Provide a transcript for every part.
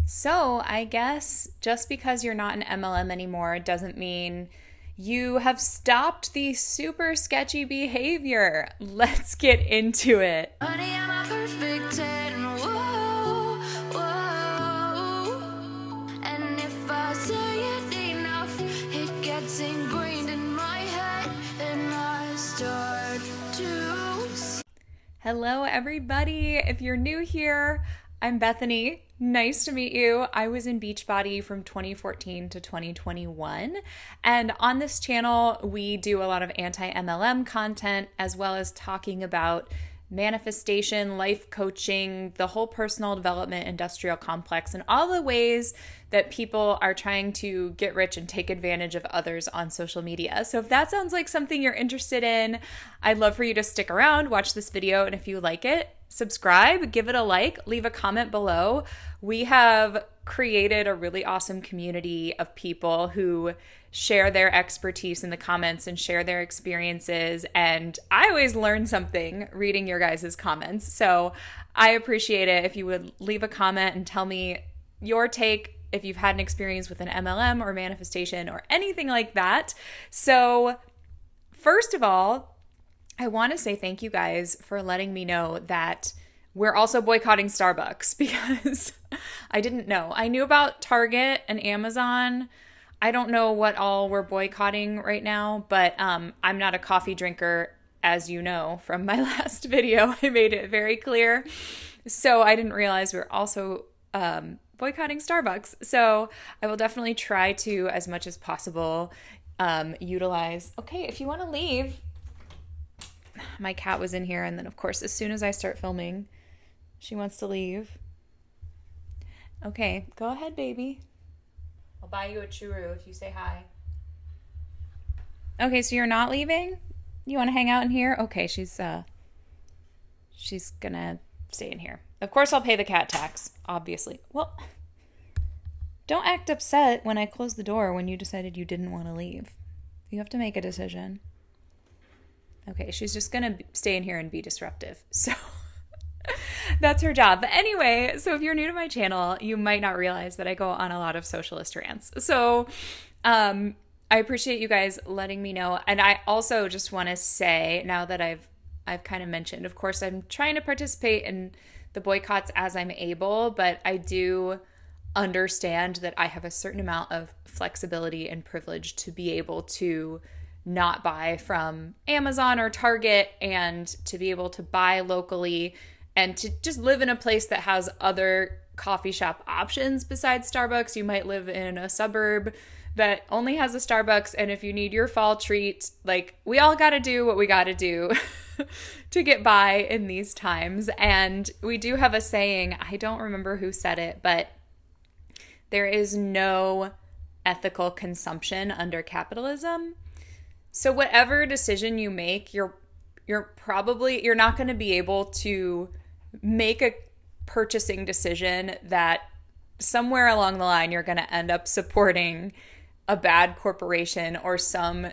So I guess just because you're not an MLM anymore doesn't mean you have stopped the super sketchy behavior. Let's get into it. Honey, I'm a perfect 10. Whoa, whoa. And if I say it enough, it gets ingrained in my head, and I start to. Hello, everybody. If you're new here, I'm Bethany. Nice to meet you. I was in Beachbody from 2014 to 2021. And on this channel, we do a lot of anti-MLM content as well as talking about manifestation, life coaching, the whole personal development industrial complex, and all the ways that people are trying to get rich and take advantage of others on social media. So if that sounds like something you're interested in, I'd love for you to stick around, watch this video, and if you like it, subscribe, give it a like, leave a comment below. We have created a really awesome community of people who share their expertise in the comments and share their experiences. And I always learn something reading your guys' comments. So I appreciate it if you would leave a comment and tell me your take if you've had an experience with an MLM or manifestation or anything like that. So first of all, I want to say thank you guys for letting me know that we're also boycotting Starbucks because I didn't know. I knew about Target and Amazon. I don't know what all we're boycotting right now, but I'm not a coffee drinker, as you know from my last video. I made it very clear. So I didn't realize we're also boycotting Starbucks. So I will definitely try to, as much as possible, utilize. Okay, if you want to leave. My cat was in here, and then of course as soon as I start filming she wants to leave. Okay, go ahead, baby. I'll buy you a churro if you say hi. Okay, so you're not leaving? You want to hang out in here? Okay, she's gonna stay in here. Of course I'll pay the cat tax, obviously. Well, don't act upset when I close the door when you decided you didn't want to leave. You have to make a decision. Okay, she's just going to stay in here and be disruptive. So that's her job. But anyway, so if you're new to my channel, you might not realize that I go on a lot of socialist rants. So I appreciate you guys letting me know. And I also just want to say, now that I've kind of mentioned, of course, I'm trying to participate in the boycotts as I'm able, but I do understand that I have a certain amount of flexibility and privilege to be able to not buy from Amazon or Target and to be able to buy locally and to just live in a place that has other coffee shop options besides Starbucks. You might live in a suburb that only has a Starbucks, and if you need your fall treat, like, we all got to do what we got to do to get by in these times. And we do have a saying, I don't remember who said it, but there is no ethical consumption under capitalism. So whatever decision you make, you're not going to be able to make a purchasing decision that somewhere along the line you're going to end up supporting a bad corporation or some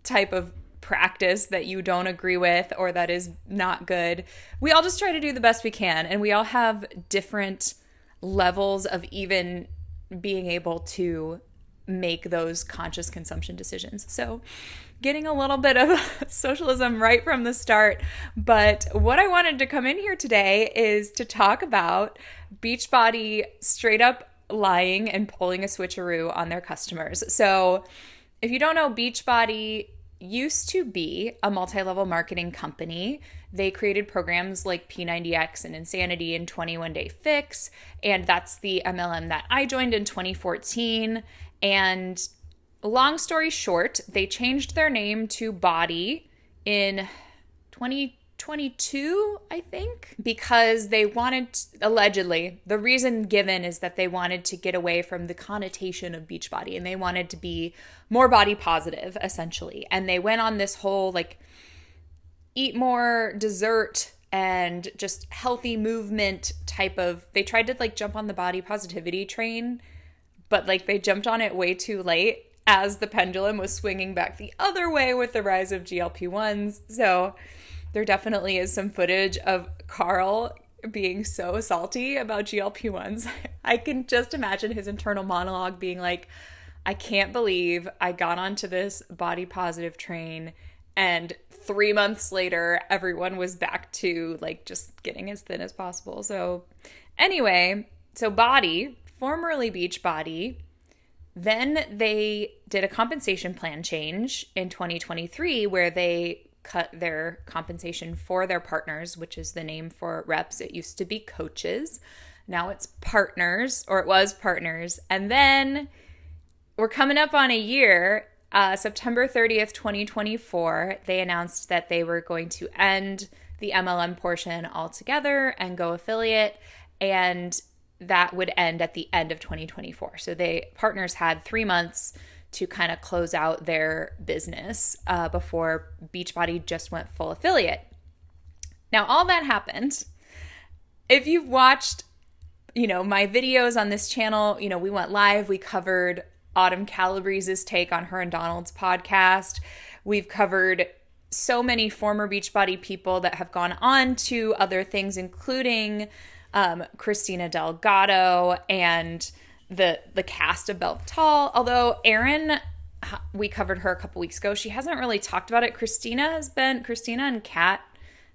type of practice that you don't agree with or that is not good. We all just try to do the best we can, and we all have different levels of even being able to make those conscious consumption decisions. So getting a little bit of socialism right from the start. But what I wanted to come in here today is to talk about Beachbody straight up lying and pulling a switcheroo on their customers. So if you don't know, Beachbody used to be a multi-level marketing company. They created programs like P90X and Insanity and 21 Day Fix. And that's the MLM that I joined in 2014. And long story short, they changed their name to Body in 2022, I think, because they wanted, allegedly, the reason given is that they wanted to get away from the connotation of Beachbody and they wanted to be more body positive, essentially. And they went on this whole, like, eat more dessert and just healthy movement type of, they tried to, like, jump on the body positivity train, but, like, they jumped on it way too late as the pendulum was swinging back the other way with the rise of GLP-1s. So there definitely is some footage of Carl being so salty about GLP-1s. I can just imagine his internal monologue being like, I can't believe I got onto this body positive train and 3 months later, everyone was back to like just getting as thin as possible. So anyway, so Body, formerly Beachbody, then they did a compensation plan change in 2023 where they cut their compensation for their partners, which is the name for reps. It used to be coaches. Now it's partners, or it was partners. And then we're coming up on a year. September 30th, 2024, they announced that they were going to end the MLM portion altogether and go affiliate, and that would end at the end of 2024. So partners had 3 months to kind of close out their business before Beachbody just went full affiliate. Now, all that happened. If you've watched, my videos on this channel, we went live, we covered Autumn Calabrese's take on her and Donald's podcast. We've covered so many former Beachbody people that have gone on to other things, including Christina Delgado and the cast of Belvatal. Although Erin, we covered her a couple weeks ago. She hasn't really talked about it. Christina and Kat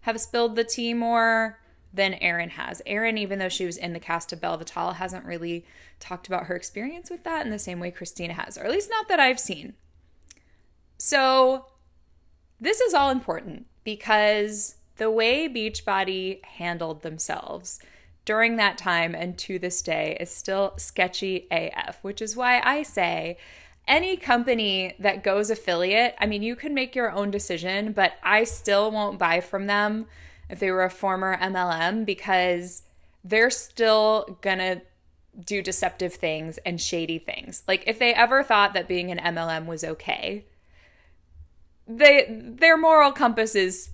have spilled the tea more than Erin has. Erin, even though she was in the cast of Belvatal, hasn't really talked about her experience with that in the same way Christina has, or at least not that I've seen. So this is all important because the way Beachbody handled themselves during that time and to this day is still sketchy AF, which is why I say any company that goes affiliate, you can make your own decision, but I still won't buy from them if they were a former MLM, because they're still gonna do deceptive things and shady things. Like if they ever thought that being an MLM was okay, their moral compass is,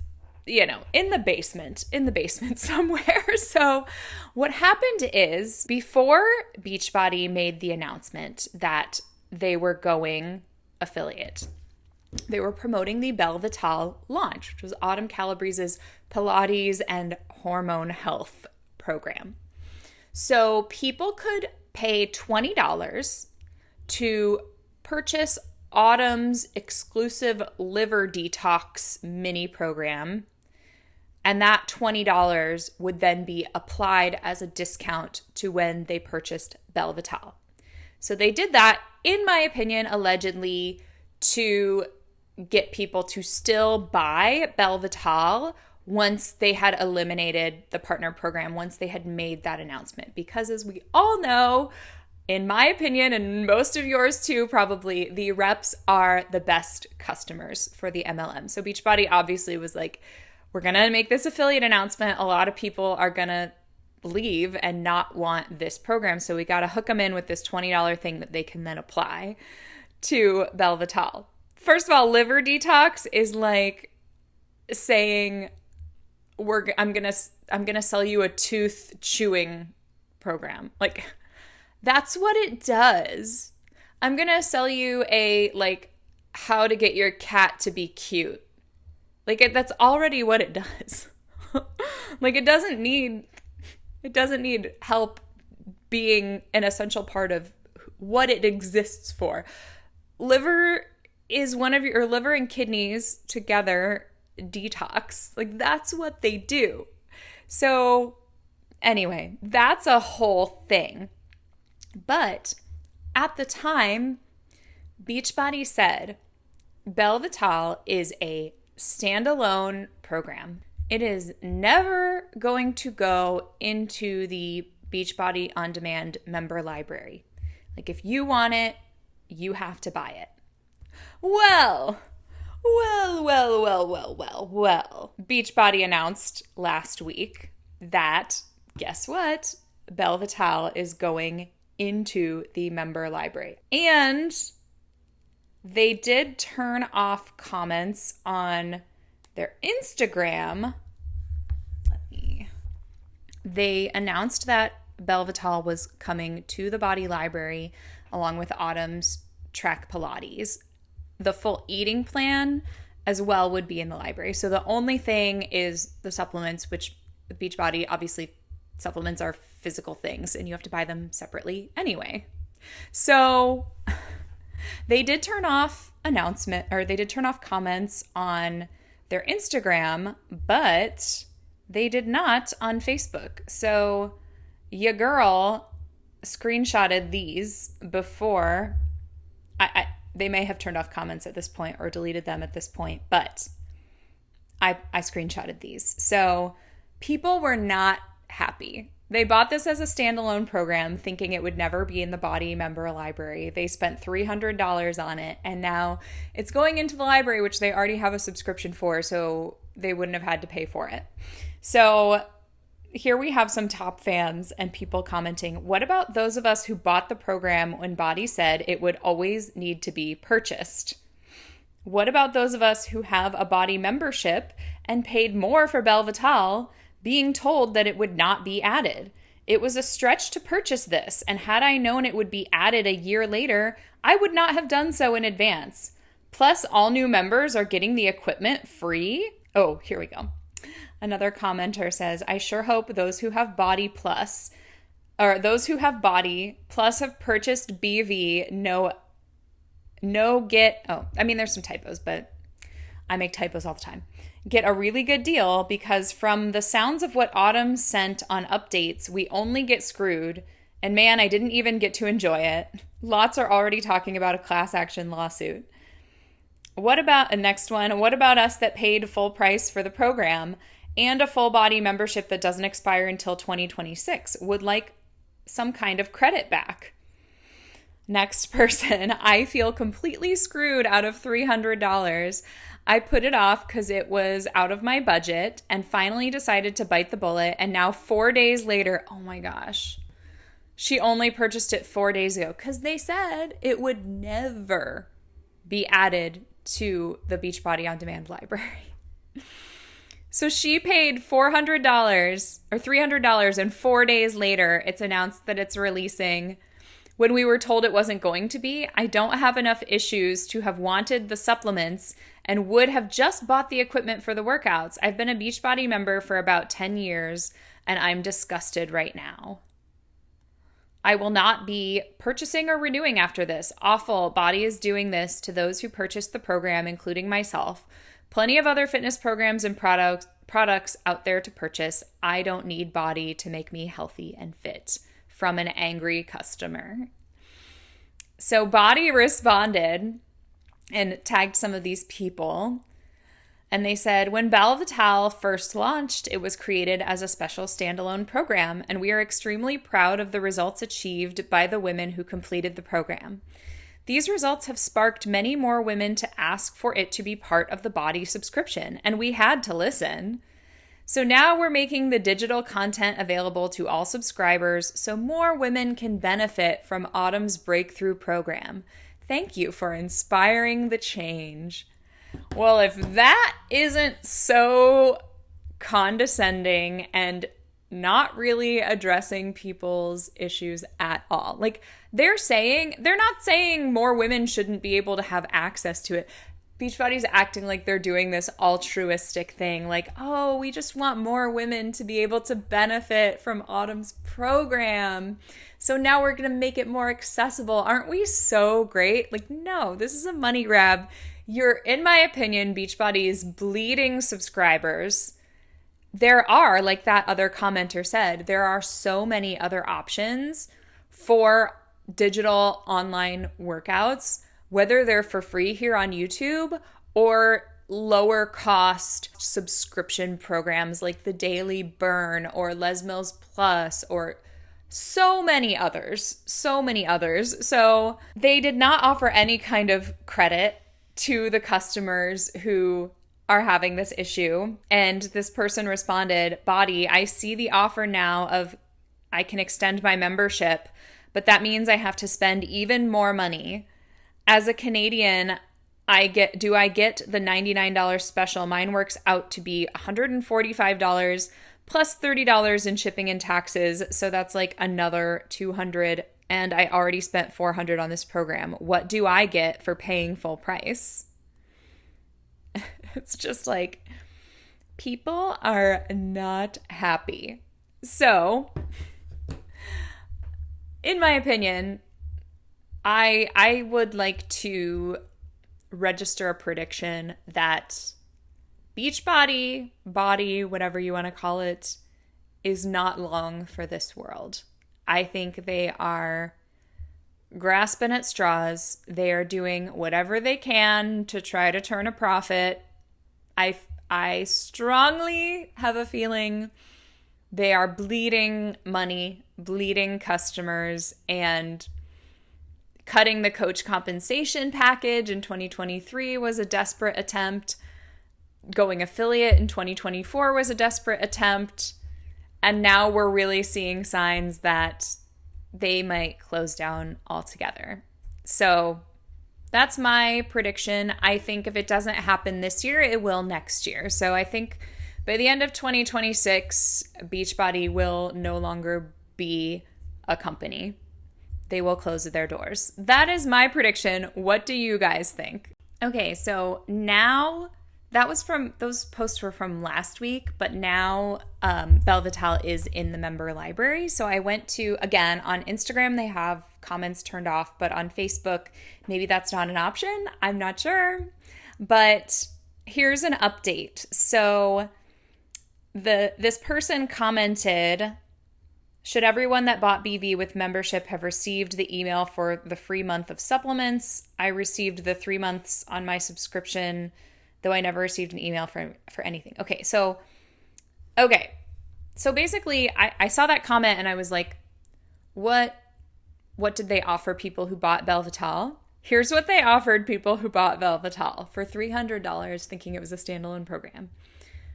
in the basement somewhere. So what happened is, before Beachbody made the announcement that they were going affiliate, they were promoting the Belvatal launch, which was Autumn Calabrese's Pilates and hormone health program. So people could pay $20 to purchase Autumn's exclusive liver detox mini program, and that $20 would then be applied as a discount to when they purchased Belvatal. So they did that, in my opinion, allegedly to get people to still buy Belvatal once they had eliminated the partner program, once they had made that announcement. Because as we all know, in my opinion, and most of yours too, probably, the reps are the best customers for the MLM. So Beachbody obviously was like, we're going to make this affiliate announcement. A lot of people are going to leave and not want this program. So we got to hook them in with this $20 thing that they can then apply to Belvatal. First of all, liver detox is like saying I'm gonna sell you a tooth chewing program. Like, that's what it does. I'm gonna sell you a how to get your cat to be cute. That's already what it does. It doesn't need help being an essential part of what it exists for. Liver and kidneys together detox. That's what they do. So anyway, that's a whole thing. But at the time, Beachbody said Belvatal is a standalone program. It is never going to go into the Beachbody On Demand member library. If you want it, you have to buy it. Well. Beachbody announced last week that, guess what? Belvatal is going into the member library. And they did turn off comments on their Instagram. They announced that Belvatal was coming to the Body Library along with Autumn's Track Pilates. The full eating plan as well would be in the library. So the only thing is the supplements, which with Beachbody, obviously supplements are physical things and you have to buy them separately anyway. So they did turn off comments on their Instagram, but they did not on Facebook. So your girl screenshotted these before. They may have turned off comments at this point or deleted them at this point, but I screenshotted these. So people were not happy. They bought this as a standalone program thinking it would never be in the Body member library. They spent $300 on it, and now it's going into the library, which they already have a subscription for, so they wouldn't have had to pay for it. So here we have some top fans and people commenting, what about those of us who bought the program when Body said it would always need to be purchased? What about those of us who have a Body membership and paid more for Belvatal, being told that it would not be added? It was a stretch to purchase this, and had I known it would be added a year later, I would not have done so in advance. Plus, all new members are getting the equipment free. Oh, here we go. Another commenter says, I sure hope those who have Body Plus, or those who have Body Plus have purchased BV, there's some typos, but I make typos all the time. Get a really good deal, because from the sounds of what Autumn sent on updates, we only get screwed. And man, I didn't even get to enjoy it. Lots are already talking about a class action lawsuit. What about us that paid full price for the program and a full Body membership that doesn't expire until 2026? Would like some kind of credit back. Next person, I feel completely screwed out of $300. I put it off because it was out of my budget and finally decided to bite the bullet. And now 4 days later, oh my gosh, she only purchased it 4 days ago because they said it would never be added to the Beachbody On Demand library. So she paid $400 or $300, and 4 days later, it's announced that it's releasing. When we were told it wasn't going to be, I don't have enough issues to have wanted the supplements and would have just bought the equipment for the workouts. I've been a Beachbody member for about 10 years, and I'm disgusted right now. I will not be purchasing or renewing after this. Awful. Body is doing this to those who purchased the program, including myself. Plenty of other fitness programs and products out there to purchase. I don't need Body to make me healthy and fit. From an angry customer. So Body responded and tagged some of these people. And they said, when Belvatal first launched, it was created as a special standalone program, and we are extremely proud of the results achieved by the women who completed the program. These results have sparked many more women to ask for it to be part of the Body subscription, and we had to listen. So now we're making the digital content available to all subscribers so more women can benefit from Autumn's breakthrough program. Thank you for inspiring the change. Well, if that isn't so condescending and not really addressing people's issues at all. Like they're not saying more women shouldn't be able to have access to it. Beachbody's acting like they're doing this altruistic thing, like, oh, we just want more women to be able to benefit from Autumn's program. So now we're going to make it more accessible. Aren't we so great? Like, no, this is a money grab. You're, in my opinion, Beachbody's bleeding subscribers. There are, like that other commenter said, there are so many other options for digital online workouts, whether they're for free here on YouTube or lower cost subscription programs like the Daily Burn or Les Mills Plus or so many others. So they did not offer any kind of credit to the customers who are having this issue. And this person responded, Body, I see the offer now of I can extend my membership, but that means I have to spend even more money. As a Canadian, do I get the $99 special? Mine works out to be $145 plus $30 in shipping and taxes. So that's like another $200. And I already spent $400 on this program. What do I get for paying full price? It's just like People are not happy. So, in my opinion, I would like to register a prediction that Beachbody, body, whatever you want to call it, is not long for this world. I think they are grasping at straws. They are doing whatever they can to try to turn a profit. I strongly have a feeling they are bleeding money, bleeding customers, and cutting the coach compensation package in 2023 was a desperate attempt. Going affiliate in 2024 was a desperate attempt. And now we're really seeing signs that they might close down altogether. So that's my prediction. I think if it doesn't happen this year, it will next year. So I think by the end of 2026, Beachbody will no longer be a company. They will close their doors. That is my prediction. What do you guys think? Okay, so now those posts were from last week, but now Belvatal is in the member library. So I went to, again, on Instagram, they have comments turned off, but on Facebook, maybe that's not an option. I'm not sure. But here's an update. So this person commented, should everyone that bought BV with membership have received the email for the free month of supplements? I received the 3 months on my subscription, though I never received an email for anything. Okay. So basically I saw that comment and I was like, what did they offer people who bought Belvatal? Here's what they offered people who bought Belvatal for $300, thinking it was a standalone program.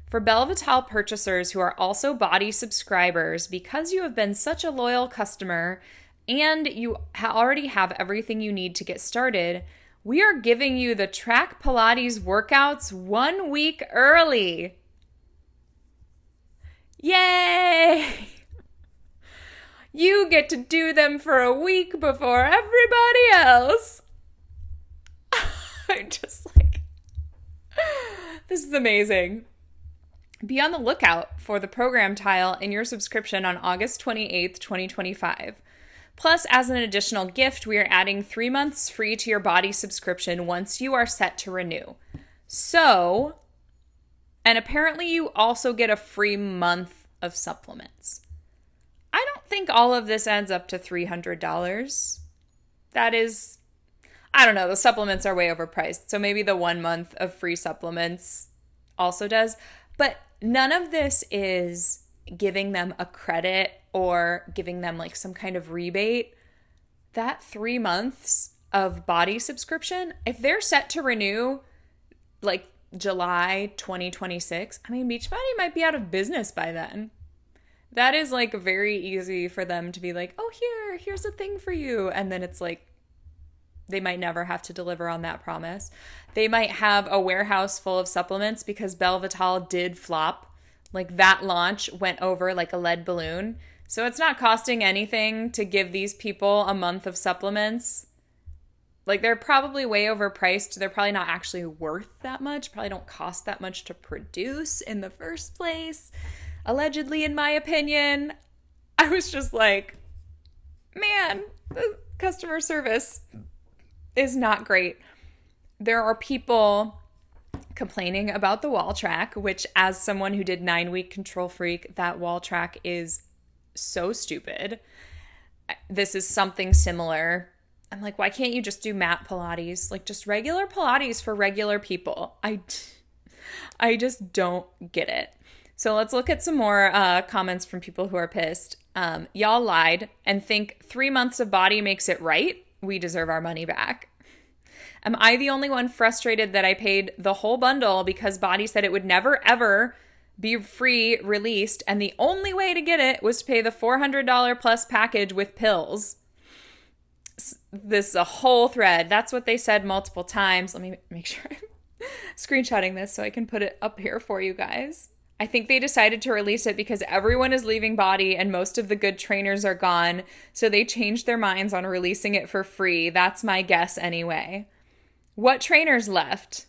For Belvatal purchasers who are also body subscribers, because you have been such a loyal customer and you already have everything you need to get started, we are giving you the Track Pilates workouts 1 week early. Yay! You get to do them for a week before everybody else. I'm just like, this is amazing. Be on the lookout for the program tile in your subscription on August 28th, 2025. Plus, as an additional gift, we are adding 3 months free to your body subscription once you are set to renew. So, and apparently you also get a free month of supplements. I don't think all of this adds up to $300. That is, I don't know, the supplements are way overpriced. So maybe the 1 month of free supplements also does. But none of this is giving them a credit or giving them like some kind of rebate. That 3 months of body subscription, if they're set to renew like July 2026, I mean, Beachbody might be out of business by then. That is like very easy for them to be like, oh, here's a thing for you. And then it's like, they might never have to deliver on that promise. They might have a warehouse full of supplements because Belvatal did flop. Like that launch went over like a lead balloon. So it's not costing anything to give these people a month of supplements. Like they're probably way overpriced. They're probably not actually worth that much. Probably don't cost that much to produce in the first place. Allegedly, in my opinion. I was just like, man, the customer service is not great. There are people complaining about the wall track, which as someone who did 9-week Control Freak, that wall track is so stupid. This is something similar. I'm like, why can't you just do mat Pilates? Like just regular Pilates for regular people. I just don't get it. So let's look at some more comments from people who are pissed. Y'all lied and think 3 months of body makes it right. We deserve our money back. Am I the only one frustrated that I paid the whole bundle because Body said it would never, ever be free released, and the only way to get it was to pay the $400 plus package with pills? This is a whole thread. That's what they said multiple times. Let me make sure I'm screenshotting this so I can put it up here for you guys. I think they decided to release it because everyone is leaving Body and most of the good trainers are gone, so they changed their minds on releasing it for free. That's my guess anyway. What trainers left?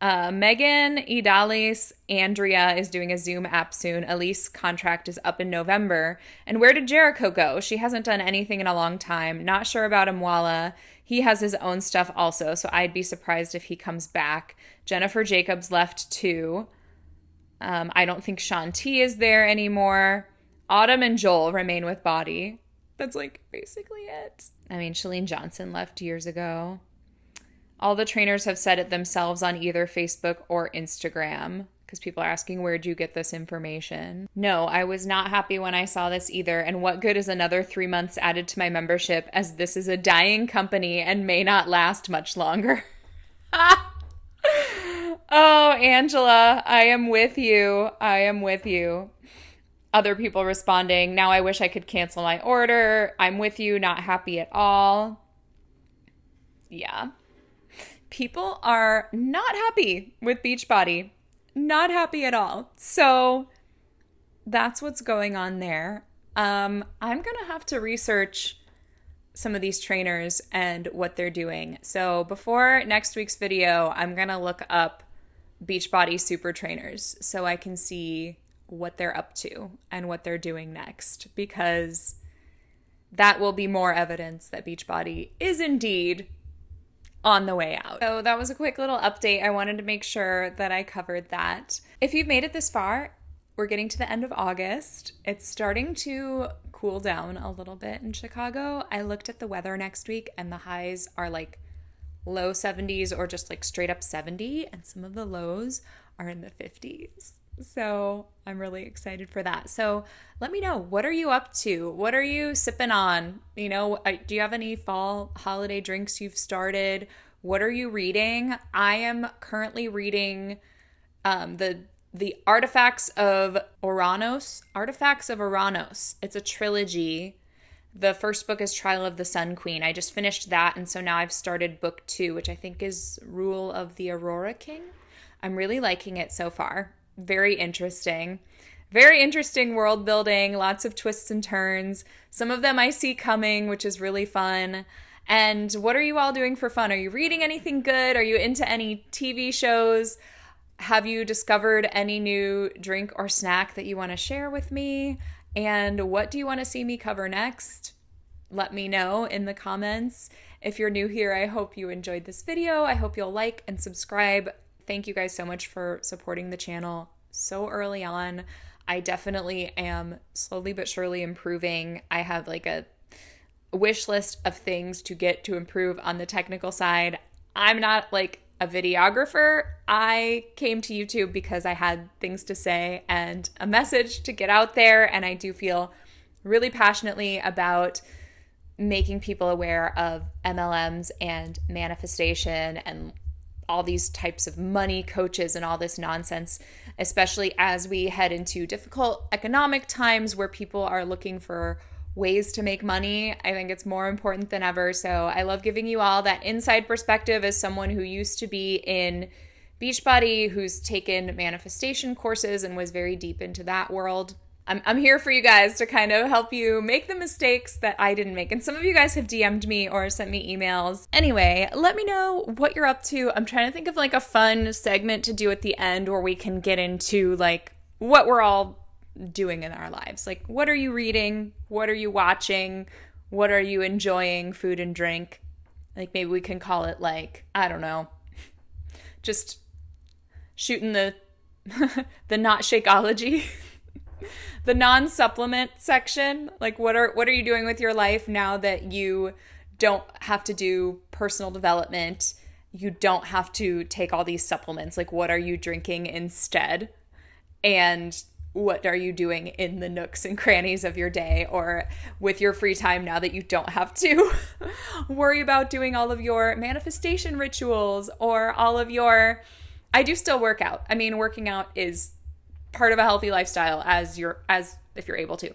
Megan, Idalis, Andrea is doing a Zoom app soon. Elise contract is up in November. And where did Jericho go? She hasn't done anything in a long time. Not sure about Amwala. He has his own stuff also, so I'd be surprised if he comes back. Jennifer Jacobs left too. I don't think Shanti is there anymore. Autumn and Joel remain with Body. That's like basically it. I mean, Shalene Johnson left years ago. All the trainers have said it themselves on either Facebook or Instagram because people are asking, where'd you get this information? No, I was not happy when I saw this either. And what good is another 3 months added to my membership as this is a dying company and may not last much longer? Oh, Angela, I am with you. I am with you. Other people responding, now I wish I could cancel my order. I'm with you, not happy at all. Yeah. People are not happy with Beachbody. Not happy at all. So that's what's going on there. I'm going to have to research some of these trainers and what they're doing. So before next week's video, I'm going to look up Beachbody super trainers so I can see what they're up to and what they're doing next, because that will be more evidence that Beachbody is indeed on the way out. So that was a quick little update. I wanted to make sure that I covered that. If you've made it this far, we're getting to the end of August. It's starting to cool down a little bit in Chicago. I looked at the weather next week and the highs are like low 70s or just like straight up 70, and some of the lows are in the 50s. So I'm really excited for that. So let me know, what are you up to? What are you sipping on? You know, do you have any fall holiday drinks you've started? What are you reading? I am currently reading the Artifacts of Oranos. Artifacts of Oranos. It's a trilogy. The first book is Trial of the Sun Queen. I just finished that, and so now I've started book 2, which I think is Rule of the Aurora King. I'm really liking it so far. Very interesting. Very interesting world building, lots of twists and turns. Some of them I see coming, which is really fun. And what are you all doing for fun? Are you reading anything good? Are you into any TV shows? Have you discovered any new drink or snack that you want to share with me? And what do you want to see me cover next? Let me know in the comments. If you're new here, I hope you enjoyed this video. I hope you'll like and subscribe. Thank you guys so much for supporting the channel so early on. I definitely am slowly but surely improving. I have like a wish list of things to get to improve on the technical side. I'm not like a videographer. I came to YouTube because I had things to say and a message to get out there, and I do feel really passionately about making people aware of MLMs and manifestation and all these types of money coaches and all this nonsense, especially as we head into difficult economic times where people are looking for ways to make money. I think it's more important than ever. So I love giving you all that inside perspective as someone who used to be in Beachbody, who's taken manifestation courses and was very deep into that world. I'm here for you guys to kind of help you make the mistakes that I didn't make. And some of you guys have DM'd me or sent me emails. Anyway, let me know what you're up to. I'm trying to think of like a fun segment to do at the end where we can get into like what we're all doing in our lives. Like, what are you reading? What are you watching? What are you enjoying? Food and drink. Like maybe we can call it like, I don't know, just shooting the not Shakeology. The non-supplement section, like what are you doing with your life now that you don't have to do personal development? You don't have to take all these supplements. Like what are you drinking instead? And what are you doing in the nooks and crannies of your day or with your free time now that you don't have to worry about doing all of your manifestation rituals or all of your... I do still work out. I mean, working out is part of a healthy lifestyle as if you're able to.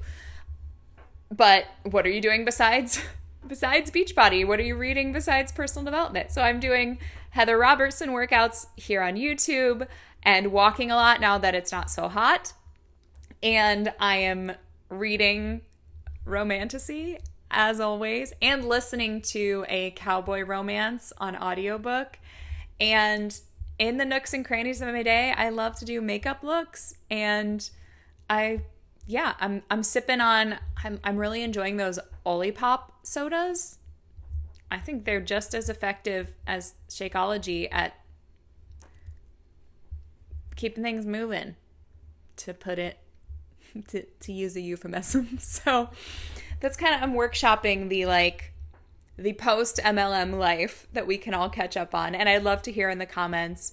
But what are you doing besides Beachbody? What are you reading besides personal development? So I'm doing Heather Robertson workouts here on YouTube and walking a lot now that it's not so hot. And I am reading Romantasy as always and listening to a cowboy romance on audiobook. And in the nooks and crannies of my day, I love to do makeup looks, and I'm sipping on, I'm really enjoying those Olipop sodas. I think they're just as effective as Shakeology at keeping things moving, to put it, to use a euphemism. So that's kind of, I'm workshopping the post MLM life that we can all catch up on. And I'd love to hear in the comments,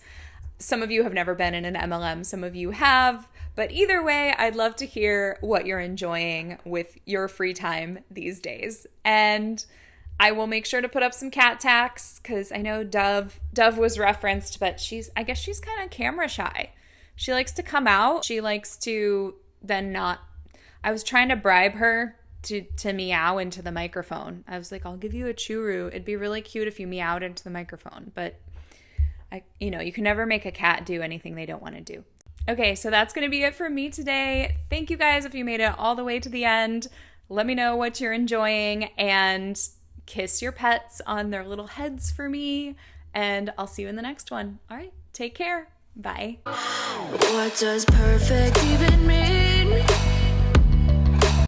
some of you have never been in an MLM, some of you have, but either way, I'd love to hear what you're enjoying with your free time these days. And I will make sure to put up some cat tax, because I know Dove was referenced, but I guess she's kind of camera shy. She likes to come out. She likes to then not. I was trying to bribe her to meow into the microphone. I was like, I'll give you a churu. It'd be really cute if you meowed into the microphone. But you can never make a cat do anything they don't want to do. Okay, so that's going to be it for me today. Thank you guys if you made it all the way to the end. Let me know what you're enjoying, and kiss your pets on their little heads for me. And I'll see you in the next one. All right, take care. Bye. What does perfect even mean?